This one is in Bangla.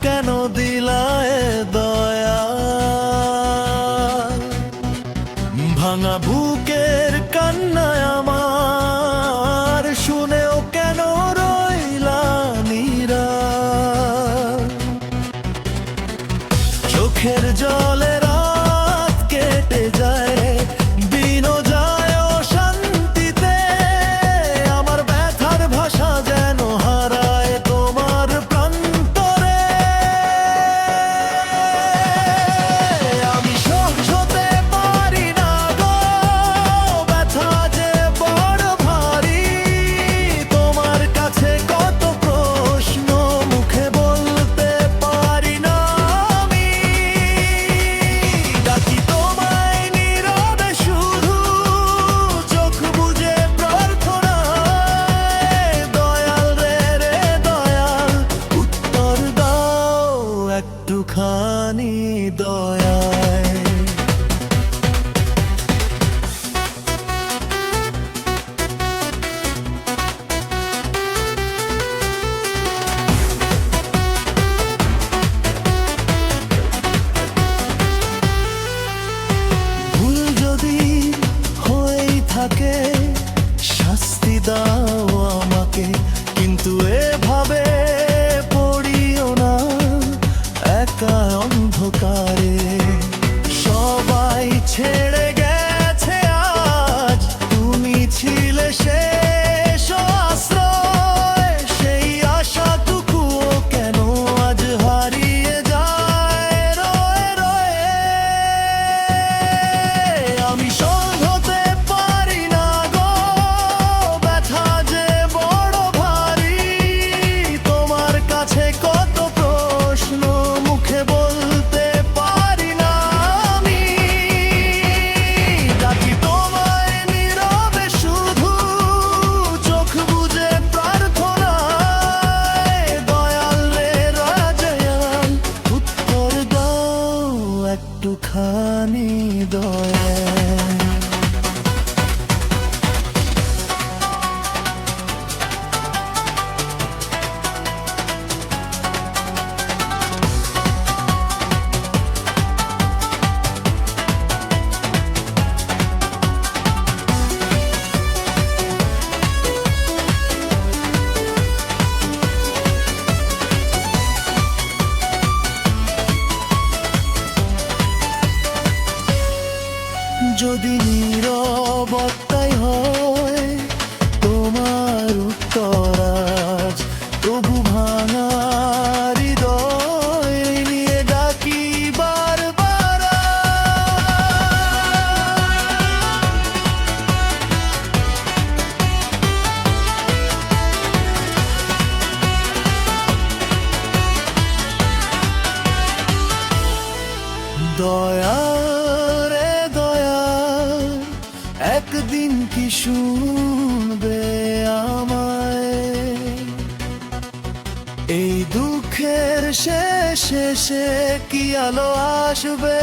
কেন দিলায় দয়া? ভাঙা বুকের কান্নায় আমার শুনেও কেন রইলা নীরব? চোখের জলে রাত কেটে যায়, দিনও যায় অশান্তিতে। আমার ব্যথার ভাষা যেন হারায় তোমার প্রান্তরে। আমি সহ্য হতে পারি না গো, ব্যথা যে বড় ভারী। তোমার কাছে কত প্রশ্ন মুখে বলতে পারি না আমি। ডাকি তোমায় নীরবে শুধু, চোখ বুজে প্রার্থনায়। দয়াল রে দয়াল, উত্তর দাও একটুখানি দয়ায়। ভুল যদি হয়েই থাকে, শাস্তি দাও আমাকে, কিন্তু এভাবে পড়িও না একা অন্ধকারে। সবাই ছেড়ে গেছে আজ, তুমি ছিলে শেষ আশ্রয়। সেই আশাটুকুও কেন আজ হারিয়ে যায় রয়ে রয়ে? আমি সহ্য হতে পারি না গো, ব্যথা যে বড় ভারী। তোমার কাছে কত প্রশ্ন মুখে বলতে পারি না আমি। ডাকি তোমায় নীরবে শুধু, চোখ বুজে প্রার্থনায়। দয়াল রে দয়াল, উত্তর দাও একটুখানি দয়ায়। যদি নীরবতাই হয় তোমার উত্তর আজ, তবু ভাঙা হৃদয় নিয়ে ডাকি বারবার। দয়া রে দয়া, একদিন কি শুনবে আমায়? এই দুঃখের শেষে কি আলো আসবে?